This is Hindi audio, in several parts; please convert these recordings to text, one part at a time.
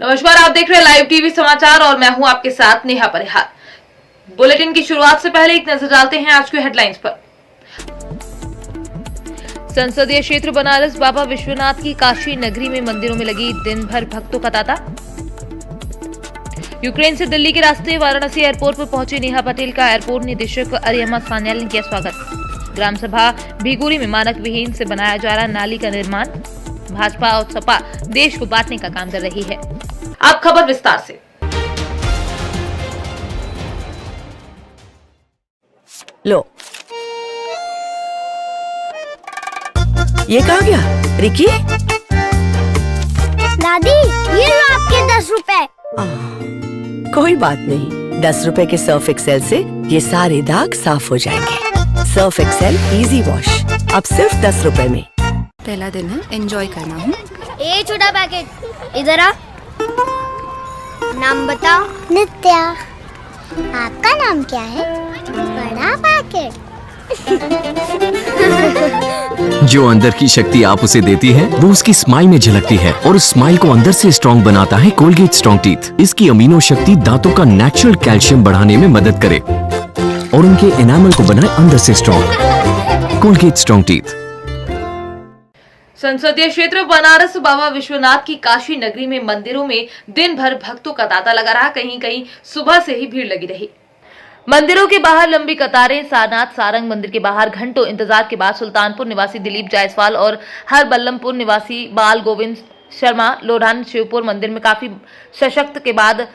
नमस्कार, आप देख रहे हैं लाइव टीवी समाचार और मैं हूं आपके साथ नेहा परिहार। बुलेटिन की शुरुआत से पहले एक नजर डालते हैं आज के हेडलाइंस पर। संसदीय क्षेत्र बनारस बाबा विश्वनाथ की काशी नगरी में मंदिरों में लगी दिन भर भक्तों का तांता। यूक्रेन से दिल्ली के रास्ते वाराणसी एयरपोर्ट पर पहुंची नेहा पटेल का एयरपोर्ट निदेशक अरियमा सान्याल ने किया स्वागत। ग्राम सभा भीगुरी में मानक विहीन से बनाया जा रहा नाली का निर्माण। भाजपा और सपा देश को बांटने का काम कर रही है। अब खबर विस्तार से। लो, ये कहाँ गया? रिकी? दादी, ये लो आपके 10 रुपए। कोई बात नहीं, 10 रुपए के सर्फ एक्सेल से ये सारे दाग साफ हो जाएंगे। सर्फ एक्सेल इजी वॉश अब सिर्फ 10 रुपए में। पहला दिन है, एंजॉय करना है। ये छोटा पैकेट इधर आ। नाम बताओ। नित्या। आपका नाम क्या है? बड़ा पैकेट। जो अंदर की शक्ति आप उसे देती है वो उसकी स्माइल में झलकती है और उस स्माइल को अंदर से स्ट्रॉन्ग बनाता है कोलगेट स्ट्रॉन्ग टीथ। इसकी अमीनो शक्ति दांतों का नेचुरल कैल्शियम बढ़ाने में मदद करे और उनके एनामल को बनाए अंदर से स्ट्रॉन्ग। Colgate strong teeth. संसदीय क्षेत्र बनारस बाबा विश्वनाथ की काशी नगरी में मंदिरों में दिन भर भक्तों का तांता लगा रहा। कहीं कहीं सुबह से ही भीड़ लगी रही। मंदिरों के बाहर लंबी कतारें। सारनाथ सारंग मंदिर के बाहर घंटों इंतजार के बाद सुल्तानपुर निवासी दिलीप जायसवाल और हरबल्लमपुर निवासी बाल गोविंद शर्मा लोढ़ान शिवपुर मंदिर में काफी सशक्त के बाद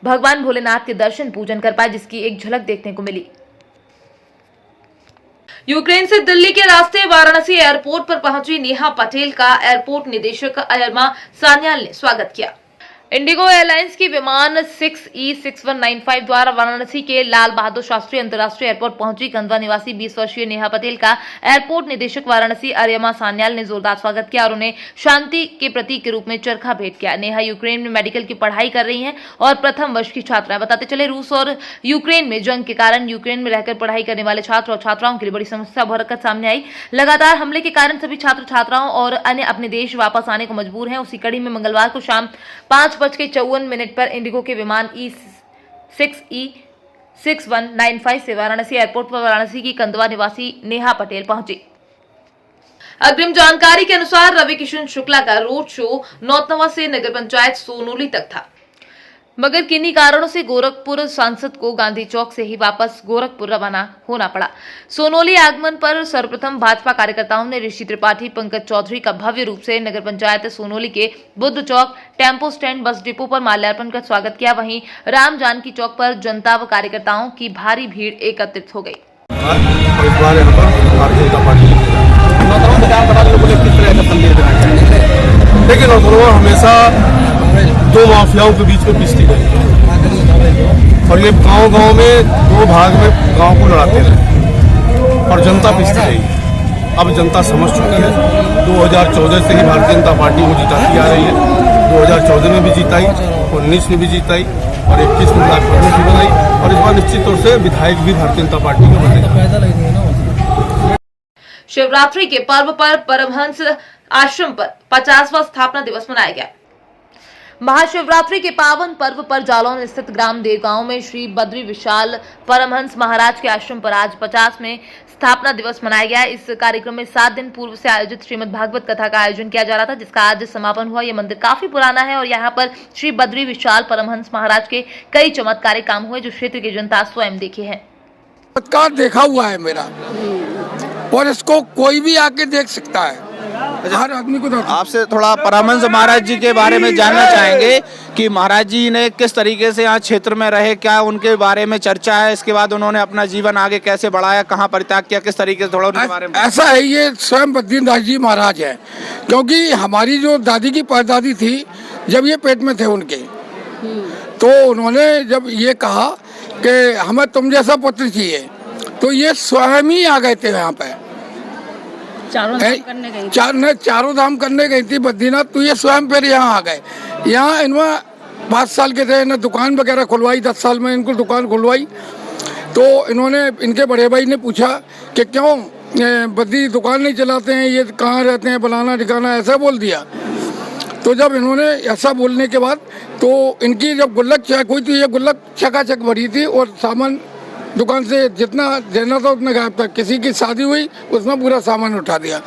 भगवान भोलेनाथ के दर्शन पूजन कर पाए, जिसकी एक झलक देखने को मिली। यूक्रेन से दिल्ली के रास्ते वाराणसी एयरपोर्ट पर पहुंची नेहा पटेल का एयरपोर्ट निदेशक अरियमा सान्याल ने स्वागत किया। इंडिगो एयरलाइंस की विमान 6E6195 द्वारा वाराणसी के लाल बहादुर शास्त्री अंतर्राष्ट्रीय एयरपोर्ट पहुंची खंडवा निवासी 20 वर्षीय नेहा पटेल का एयरपोर्ट निदेशक वाराणसी अरियमा सान्याल ने जोरदार स्वागत किया और उन्हें शांति के प्रतीक के रूप में चरखा भेंट किया। नेहा यूक्रेन में मेडिकल की पढ़ाई कर रही हैं और प्रथम वर्ष की छात्रा है। बताते चले, रूस और यूक्रेन में जंग के कारण यूक्रेन में रहकर पढ़ाई करने वाले छात्र और छात्राओं के लिए बड़ी समस्या उभरकर सामने आई। लगातार हमले के कारण सभी छात्र छात्राओं और अन्य अपने देश वापस आने को मजबूर हैं। उसी कड़ी में मंगलवार को शाम 5:54 पर इंडिगो के विमान E6195 से वाराणसी एयरपोर्ट पर वाराणसी की कंदवा निवासी नेहा पटेल पहुंची। अग्रिम जानकारी के अनुसार रवि किशन शुक्ला का रोड शो नौतनवा से नगर पंचायत सोनोली तक था, मगर किन्हीं कारणों से गोरखपुर सांसद को गांधी चौक से ही वापस गोरखपुर रवाना होना पड़ा। सोनोली आगमन पर सर्वप्रथम भाजपा कार्यकर्ताओं ने ऋषि त्रिपाठी, पंकज चौधरी का भव्य रूप से नगर पंचायत सोनोली के बुद्ध चौक, टेम्पो स्टैंड, बस डिपो पर माल्यार्पण कर स्वागत किया। वहीं राम जानकी चौक पर जनता व कार्यकर्ताओं की भारी भीड़ एकत्रित हो गई। लेकिन हमेशा दो माफियाओं के बीच में पिसती गई और ये गांव-गांव में दो भाग में गांव को लड़ाते रहे और जनता पिसती गई। अब जनता समझ चुकी है। 2014 से ही भारतीय जनता पार्टी को जिताती आ रही है। 2014 में भी जीताई, 19 में भी जीताई और 21 में ब्लॉक प्रमुख भी बनाई और इस बार निश्चित तौर से विधायक भी भारतीय जनता पार्टी के बनेगा। शिवरात्रि के पर्व पर परमहंस आश्रम पर 50वां स्थापना दिवस मनाया गया। महाशिवरात्रि के पावन पर्व पर जालौन स्थित ग्राम देवगांव में श्री बद्री विशाल परमहंस महाराज के आश्रम पर आज 50वें स्थापना दिवस मनाया गया। इस कार्यक्रम में 7 दिन पूर्व से आयोजित श्रीमद् भागवत कथा का आयोजन किया जा रहा था, जिसका आज समापन हुआ। यह मंदिर काफी पुराना है और यहाँ पर श्री बद्री विशाल परमहंस महाराज के कई चमत्कारिक काम हुए जो क्षेत्र की जनता स्वयं देखे हैं। चमत्कार देखा हुआ है मेरा और इसको कोई भी आके देख सकता है। हर आदमी को आपसे थोड़ा परमहंस महाराज जी के बारे में जानना चाहेंगे कि महाराज जी ने किस तरीके से यहाँ क्षेत्र में रहे, क्या उनके बारे में चर्चा है, इसके बाद उन्होंने अपना जीवन आगे कैसे बढ़ाया, कहाँ परित्याग किया, किस तरीके से, थोड़ा उनके बारे में। ऐसा है, ये स्वयं बद्रीनाथ जी महाराज है, क्योंकि हमारी जो दादी की परदादी थी जब ये पेट में थे उनके, तो उन्होंने जब ये कहा कि हमें तुम जैसा पुत्र चाहिए, तो ये स्वयं ही आ गए थे यहाँ पे। चारों धाम करने गई थी बद्रीनाथ, तो ये स्वयं फिर यहाँ आ गए। यहाँ इनमें 5 साल के थे, इन्हें दुकान वगैरह खुलवाई, 10 साल में इनको दुकान खुलवाई। तो इन्होंने, इनके बड़े भाई ने पूछा कि क्यों बद्री दुकान नहीं चलाते हैं, ये कहाँ रहते हैं, फलाना ठिकाना, ऐसा बोल दिया। तो तो जब इन्होंने ऐसा बोलने के बाद तो इनकी जब गुल्लक चेक हुई थी, ये गुल्लक चकाचक भरी थी और सामान दुकान से जितना देना था उतना गायब था। किसी की शादी हुई उसमें पूरा सामान उठा दिया।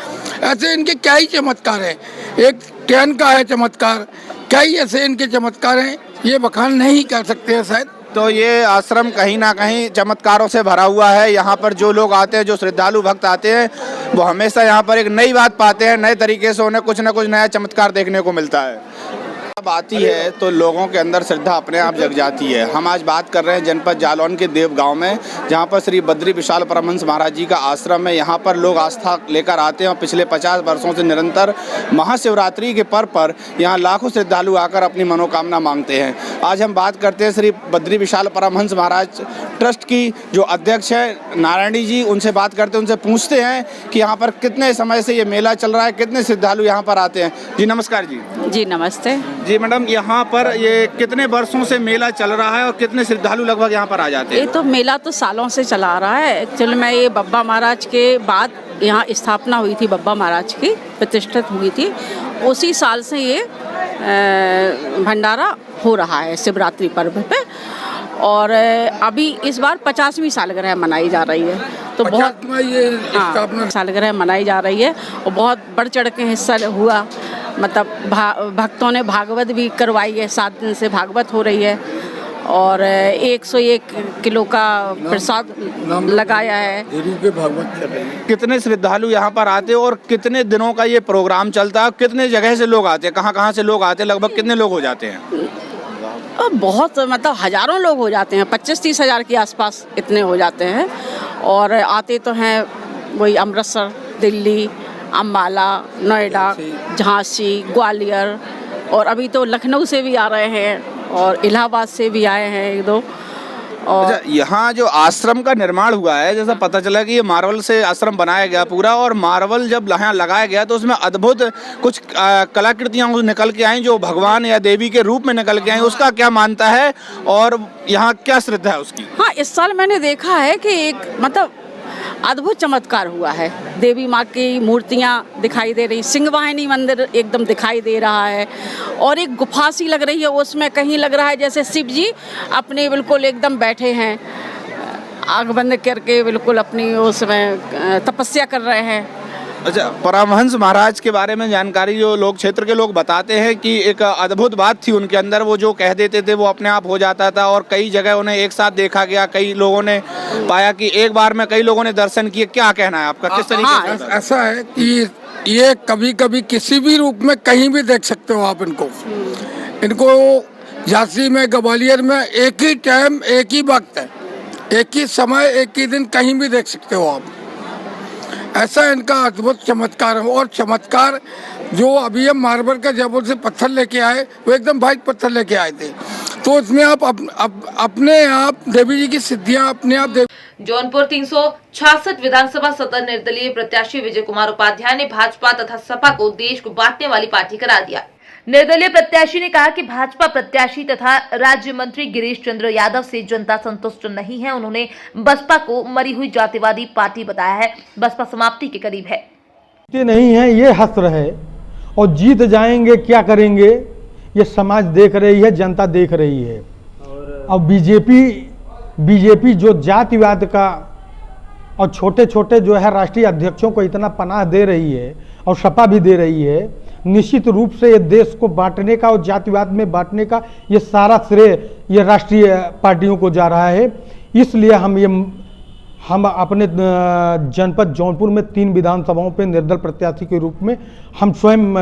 ऐसे इनके क्या ही चमत्कार हैं, एक ट्रेन का है चमत्कार, कई ऐसे इनके चमत्कार हैं, ये बखान नहीं कर सकते हैं शायद। तो ये आश्रम कहीं ना कहीं चमत्कारों से भरा हुआ है। यहाँ पर जो लोग आते हैं, जो श्रद्धालु भक्त आते हैं, वो हमेशा यहाँ पर एक नई बात पाते हैं, नए तरीके से उन्हें कुछ ना कुछ नया चमत्कार देखने को मिलता है। अब आती है तो लोगों के अंदर श्रद्धा अपने आप जग जाती है। हम आज बात कर रहे हैं जनपद जालौन के देव गांव में, जहां पर श्री बद्री विशाल परमहंस महाराज जी का आश्रम है। यहां पर लोग आस्था लेकर आते हैं और पिछले 50 वर्षों से निरंतर महाशिवरात्रि के पर्व पर यहां लाखों श्रद्धालु आकर अपनी मनोकामना मांगते हैं। आज हम बात करते हैं श्री बद्री विशाल परमहंस महाराज ट्रस्ट की जो अध्यक्ष है नारायणी जी, उनसे बात करते हैं, उनसे पूछते हैं कि यहाँ पर कितने समय से ये मेला चल रहा है, कितने श्रद्धालु यहाँ पर आते हैं। जी नमस्कार जी। जी नमस्ते। जी मैडम, यहाँ पर ये कितने वर्षों से मेला चल रहा है और कितने श्रद्धालु लगभग यहाँ पर आ जाते हैं? ये तो मेला तो सालों से चला आ रहा है। एक्चुअली में ये बब्बा महाराज के बाद यहाँ स्थापना हुई थी, बब्बा महाराज की प्रतिष्ठित हुई थी, उसी साल से ये भंडारा हो रहा है शिवरात्रि पर्व पे। और अभी इस बार 50वीं सालगिरह मनाई जा रही है, तो बहुत सालगिरह मनाई जा रही है और बहुत बढ़ चढ़ के हिस्सा हुआ। मतलब भक्तों ने भागवत भी करवाई है, 7 दिन से भागवत हो रही है और 101 किलो का प्रसाद लगाया है। कितने श्रद्धालु यहाँ पर आते हैं और कितने दिनों का ये प्रोग्राम चलता है? कितने जगह से लोग आते हैं, कहाँ से लोग आते हैं, लगभग कितने लोग हो जाते हैं? बहुत मतलब हज़ारों लोग हो जाते हैं, 25-30 हज़ार के आसपास इतने हो जाते हैं। और आते तो हैं वही अमृतसर, दिल्ली, अम्बाला, नोएडा, झांसी, ग्वालियर और अभी तो लखनऊ से भी आ रहे हैं और इलाहाबाद से भी आए हैं 1-2। और अच्छा, यहाँ जो आश्रम का निर्माण हुआ है, जैसा पता चला कि ये मार्बल से आश्रम बनाया गया पूरा, और मार्बल जब यहाँ लगाया गया तो उसमें अद्भुत कुछ कलाकृतियाँ निकल के आई जो भगवान या देवी के रूप में निकल के आई। उसका क्या मानता है और यहाँ क्या श्रद्धा है उसकी? हाँ, इस साल मैंने देखा है कि एक मतलब अद्भुत चमत्कार हुआ है। देवी माँ की मूर्तियाँ दिखाई दे रही, सिंहवाहिनी मंदिर एकदम दिखाई दे रहा है और एक गुफा सी लग रही है, उसमें कहीं लग रहा है जैसे शिव जी अपने बिल्कुल एकदम बैठे हैं, आँख बंद करके बिल्कुल अपनी उसमें तपस्या कर रहे हैं। अच्छा, परमहंस महाराज के बारे में जानकारी जो लोग क्षेत्र के लोग बताते हैं कि एक अद्भुत बात थी उनके अंदर, वो जो कह देते थे वो अपने आप हो जाता था और कई जगह उन्हें एक साथ देखा गया। कई लोगों ने पाया कि एक बार में कई लोगों ने दर्शन किए। क्या कहना है आपका, किस तरीके से? ऐसा है कि ये कभी कभी किसी भी रूप में कहीं भी देख सकते हो आप इनको झांसी में, ग्वालियर में एक ही टाइम, एक ही वक्त है, एक ही समय, एक ही दिन, कहीं भी देख सकते हो आप। ऐसा इनका अद्भुत चमत्कार है। और चमत्कार जो अभी हम मार्बल का जयपुर से पत्थर लेके आए, वो एकदम वाइट पत्थर लेके आए थे, तो उसमें आप अपने आप देवी जी की सिद्धियां अपने आप जौनपुर 366 विधानसभा सदन निर्दलीय प्रत्याशी विजय कुमार उपाध्याय ने भाजपा तथा सपा को देश को बांटने वाली पार्टी करार दिया। निर्दलीय प्रत्याशी ने कहा कि भाजपा प्रत्याशी तथा राज्य मंत्री गिरीश चंद्र यादव से जनता संतुष्ट नहीं है। उन्होंने बसपा को मरी हुई जातिवादी पार्टी बताया है। बसपा समाप्ति के करीब है। नहीं है, ये हस्र है और जीत जाएंगे, क्या करेंगे ये समाज देख रही है, जनता देख रही है। और बीजेपी जो जातिवाद का और छोटे छोटे जो है राष्ट्रीय अध्यक्षों को इतना पनाह दे रही है और सपा भी दे रही है, निश्चित रूप से ये देश को बांटने का और जातिवाद में बांटने का ये सारा श्रेय ये राष्ट्रीय पार्टियों को जा रहा है। इसलिए हम अपने जनपद जौनपुर में 3 विधानसभाओं पे निर्दल प्रत्याशी के रूप में हम स्वयं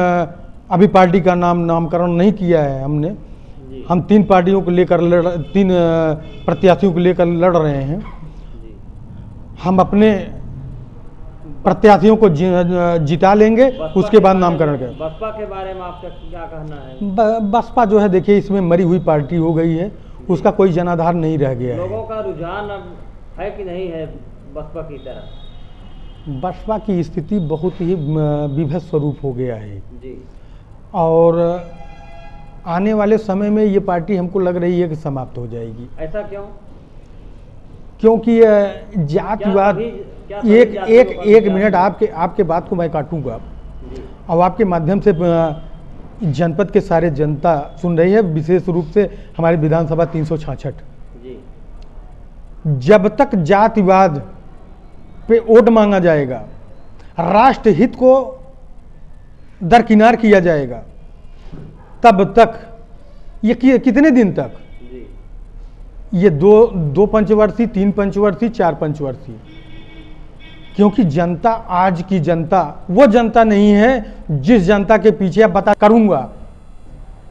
अभी पार्टी का नामकरण नहीं किया है हमने। हम 3 पार्टियों को लेकर 3 प्रत्याशियों को लेकर लड़ रहे हैं। हम अपने प्रत्याशियों को जिता लेंगे, उसके बाद नामकरण करेंगे। बसपा के बारे में आपका क्या कहना है? बसपा जो है देखिए इसमें मरी हुई पार्टी हो गई है, उसका कोई जनाधार नहीं रह गया है। लोगों का रुझान अब है कि नहीं है बसपा की तरफ? बसपा की स्थिति बहुत ही विभत्स स्वरूप हो गया है जी। और आने वाले समय में ये पार्टी हमको लग रही है कि समाप्त हो जाएगी। ऐसा क्यों? क्योंकि जातिवाद, एक मिनट आपके बात को मैं काटूंगा और आपके माध्यम से जनपद के सारे जनता सुन रही है, विशेष रूप से हमारी विधानसभा 366। जी। जब तक जातिवाद पे वोट मांगा जाएगा, राष्ट्र हित को दरकिनार किया जाएगा, तब तक ये कितने दिन तक जी। ये दो पंचवर्षीय, 3 पंचवर्षीय, 4 पंचवर्षीय, क्योंकि जनता, आज की जनता वो जनता नहीं है जिस जनता के पीछे आप बता करूंगा।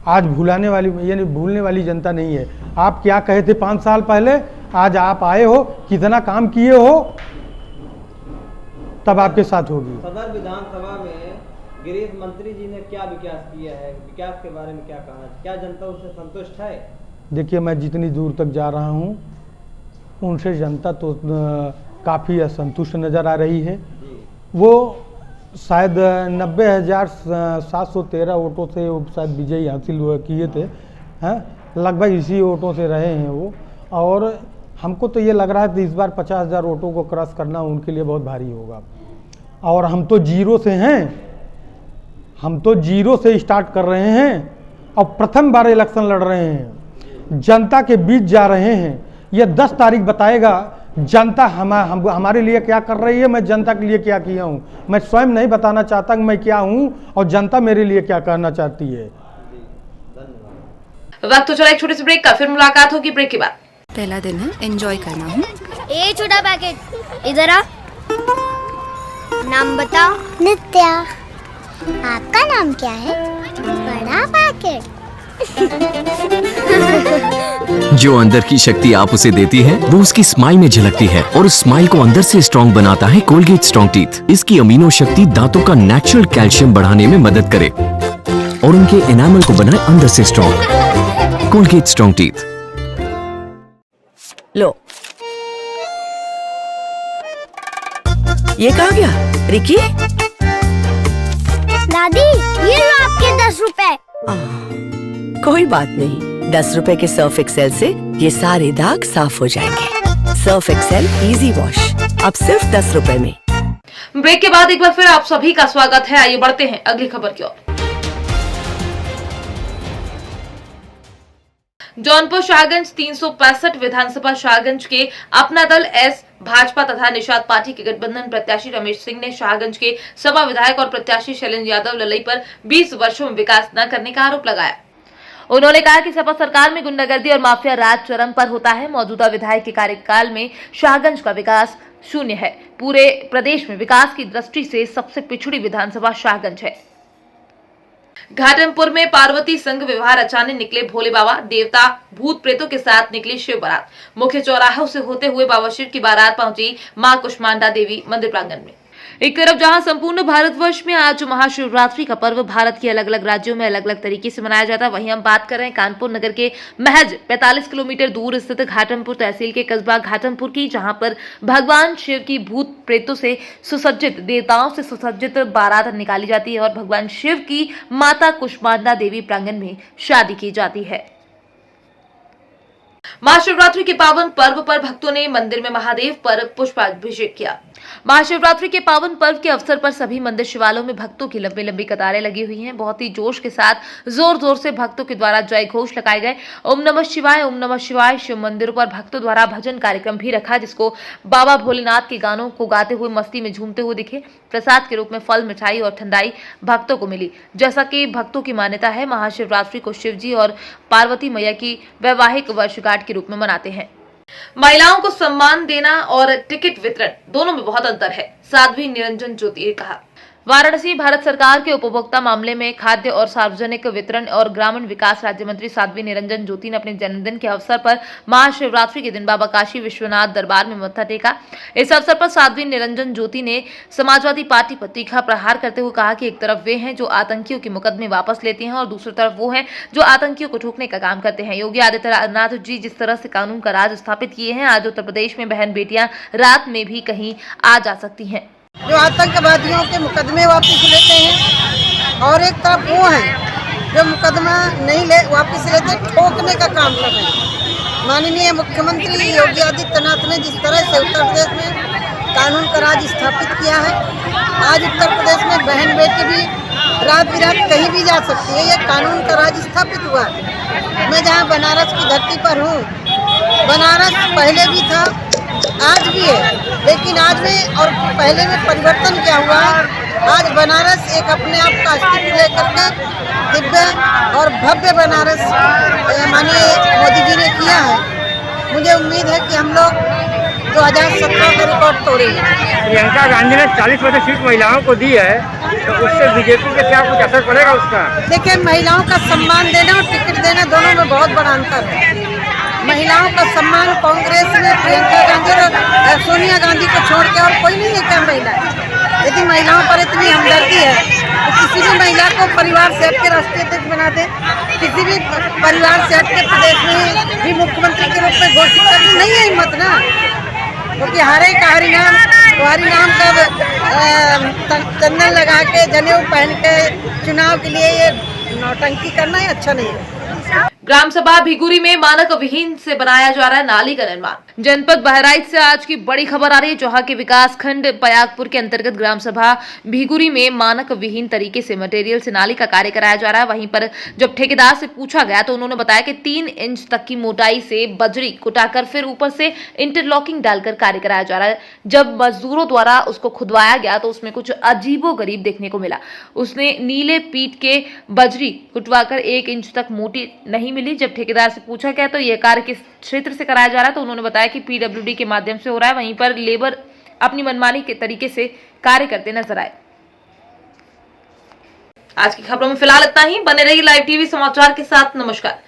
आज भुलाने वाली यानी भूलने वाली जनता नहीं है। आप क्या कहे थे 5 साल पहले, आज आप आए हो, कितना काम किए हो, तब आपके साथ होगी। सदर विधानसभा में गिरीश मंत्री जी ने क्या विकास किया है, विकास के बारे में क्या कहा, क्या जनता उससे संतुष्ट है? देखिए, मैं जितनी दूर तक जा रहा हूँ उनसे जनता तो काफ़ी असंतुष्ट नज़र आ रही है। वो शायद 90,713 वोटों से वो शायद विजयी हासिल किए थे, हैं, लगभग इसी वोटों से रहे हैं वो। और हमको तो ये लग रहा है कि इस बार 50,000 वोटों को क्रॉस करना उनके लिए बहुत भारी होगा। और हम तो जीरो से हैं, हम तो जीरो से स्टार्ट कर रहे हैं और प्रथम बार इलेक्शन लड़ रहे हैं, जनता के बीच जा रहे हैं। ये 10 तारीख बताएगा जनता हमारे लिए क्या कर रही है, मैं जनता के लिए क्या किया हूँ। मैं स्वयं नहीं बताना चाहता कि मैं क्या हूँ और जनता मेरे लिए क्या करना चाहती है। वक्त तो चला एक छोटे से ब्रेक का, फिर मुलाकात होगी ब्रेक के बाद। पहला दिन है, एंजॉय करना हूँ। ए छोटा पैकेट इधर आ। नाम बताओ। नित्या। आपका नाम क्या है? बड़ा पैकेट। जो अंदर की शक्ति आप उसे देती है वो उसकी स्माइल में झलकती है, और उस स्माइल को अंदर से स्ट्रॉन्ग बनाता है कोलगेट स्ट्रॉन्ग टीथ। इसकी अमीनो शक्ति दांतों का नेचुरल कैल्शियम बढ़ाने में मदद करे और उनके एनामल को बनाए अंदर से स्ट्रॉन्ग। Colgate strong teeth. लो, ये कहाँ गया? रिकी, दादी ये लो आपके 10 रुपए। कोई बात नहीं, 10 रुपए के सर्फ एक्सेल से ये सारे दाग साफ हो जाएंगे। सर्फ एक्सेल इजी वॉश, अब सिर्फ 10 रुपए में। ब्रेक के बाद एक बार फिर आप सभी का स्वागत है। आइए बढ़ते हैं अगली खबर की ओर। जौनपुर शाहगंज 365 विधानसभा शाहगंज के अपना दल एस भाजपा तथा निषाद पार्टी के गठबंधन प्रत्याशी रमेश सिंह ने शाहगंज के सपा विधायक और प्रत्याशी शैलेंद्र यादव ललई पर 20 वर्षों में विकास न करने का आरोप लगाया। उन्होंने कहा कि सपा सरकार में गुंडागर्दी और माफिया राज चरम पर होता है। मौजूदा विधायक के कार्यकाल में शाहगंज का विकास शून्य है। पूरे प्रदेश में विकास की दृष्टि से सबसे पिछड़ी विधानसभा शाहगंज है। घाटमपुर में पार्वती संघ विवाह रचाने निकले भोले बाबा, देवता भूत प्रेतों के साथ निकली शिव बारात। मुख्य चौराहों से होते हुए बाबा शिव की बारात पहुंची मां कुष्मांडा देवी मंदिर प्रांगण में। एक तरफ जहां संपूर्ण भारतवर्ष में आज महाशिवरात्रि का पर्व भारत के अलग अलग राज्यों में अलग अलग तरीके से मनाया जाता है, वहीं हम बात कर रहे हैं कानपुर नगर के महज 45 किलोमीटर दूर स्थित घाटमपुर तहसील के कस्बा घाटमपुर की, जहां पर भगवान शिव की भूत प्रेतों से सुसज्जित, देवताओं से सुसज्जित बारात निकाली जाती है और भगवान शिव की माता कुष्मांडा देवी प्रांगण में शादी की जाती है। महाशिवरात्रि के पावन पर्व पर भक्तों ने मंदिर में महादेव पर पुष्पाभिषेक किया। महाशिवरात्रि के पावन पर्व के अवसर पर सभी मंदिर शिवालयों में भक्तों की लंबी लंबी कतारें लगी हुई हैं। बहुत ही जोश के साथ जोर जोर से भक्तों के द्वारा जय घोष लगाए गए। ओम नमः शिवाय, ओम नमः शिवाय। शिव मंदिरों पर भक्तों द्वारा भजन कार्यक्रम भी रखा, जिसको बाबा भोलेनाथ के गानों को गाते हुए मस्ती में झूमते हुए दिखे। प्रसाद के रूप में फल, मिठाई और ठंडाई भक्तों को मिली। जैसा कि भक्तों की मान्यता है, महाशिवरात्रि को शिव जी और पार्वती मैया की वैवाहिक वर्षगांठ के रूप में मनाते हैं। महिलाओं को सम्मान देना और टिकट वितरण दोनों में बहुत अंतर है, साध्वी निरंजन ज्योति ने कहा। वाराणसी भारत सरकार के उपभोक्ता मामले में खाद्य और सार्वजनिक वितरण और ग्रामीण विकास राज्य मंत्री साध्वी निरंजन ज्योति ने अपने जन्मदिन के अवसर पर महाशिवरात्रि के दिन बाबा काशी विश्वनाथ दरबार में मत्था टेका। इस अवसर पर साध्वी निरंजन ज्योति ने समाजवादी पार्टी पर तीखा प्रहार करते हुए कहा कि एक तरफ वे हैं जो आतंकियों के मुकदमे वापस लेते हैं और दूसरी तरफ वो हैं जो आतंकियों को ठोकने का काम करते हैं। योगी आदित्यनाथ जी जिस तरह से कानून का राज स्थापित किए हैं, आज उत्तर प्रदेश में बहन बेटियां रात में भी कहीं आ जा सकती हैं। जो आतंकवादियों के मुकदमे वापस लेते हैं और एक तरफ वो हैं जो मुकदमा नहीं वापस लेते, ठोकने का काम कर रहे हैं। माननीय मुख्यमंत्री योगी आदित्यनाथ ने जिस तरह से उत्तर प्रदेश में कानून का राज स्थापित किया है, आज उत्तर प्रदेश में बहन बेटी भी रात बिरात कहीं भी जा सकती है। ये कानून का राज स्थापित हुआ है। मैं जहाँ बनारस की धरती पर हूँ, बनारस पहले भी था, आज भी है, लेकिन आज में और पहले में परिवर्तन क्या हुआ है। आज बनारस एक अपने आप का अस्तित्व लेकर के दिव्य और भव्य बनारस माननीय मोदी जी ने किया है। मुझे उम्मीद है कि हम लोग 2017 का रिकॉर्ड तोड़ेंगे। प्रियंका गांधी ने 40% सीट महिलाओं को दी है, तो उससे बीजेपी पे क्या कुछ असर पड़ेगा उसका? देखिए, महिलाओं का सम्मान देना और टिकट देना दोनों में बहुत बड़ा अंतर है। महिलाओं का सम्मान कांग्रेस में प्रियंका गांधी और सोनिया गांधी को छोड़ के और कोई नहीं है क्या महिला? यदि महिलाओं पर इतनी हमदर्दी है तो किसी भी महिला को परिवार से हट के राष्ट्रीय अध्यक्ष बना दे, किसी भी परिवार से हट के प्रदेश में भी मुख्यमंत्री के रूप में घोषित करनी नहीं है हिम्मत ना, क्योंकि हरे का हरिनाम का चंदन लगा के जनेऊ पहन के चुनाव के लिए ये नौटंकी करना ही अच्छा नहीं है। ग्राम सभा भिगुरी में मानक विहीन से बनाया जा रहा है नाली का निर्माण। जनपद बहराइच से आज की बड़ी खबर आ रही है, जहां के विकास खंड पयागपुर के अंतर्गत ग्राम सभा भिगुरी में मानक विहीन तरीके से मटेरियल से नाली का कार्य कराया जा रहा है। वहीं पर जब ठेकेदार से पूछा गया तो उन्होंने बताया कि 3 इंच तक की मोटाई से बजरी कुटाकर फिर ऊपर से इंटरलॉकिंग डालकर कार्य कराया जा रहा है। जब मजदूरों द्वारा उसको खुदवाया गया तो उसमें कुछ अजीबोगरीब देखने को मिला। उसने नीले पीट के बजरी कुटवाकर 1 इंच तक मोटी नहीं मिली। जब ठेकेदार से पूछा गया तो यह कार्य किस क्षेत्र से कराया जा रहा है तो उन्होंने बताया कि पीडब्ल्यूडी के माध्यम से हो रहा है। वहीं पर लेबर अपनी मनमानी के तरीके से कार्य करते नजर आए। आज की खबरों में फिलहाल इतना ही। बने रहिए लाइव टीवी समाचार के साथ। नमस्कार।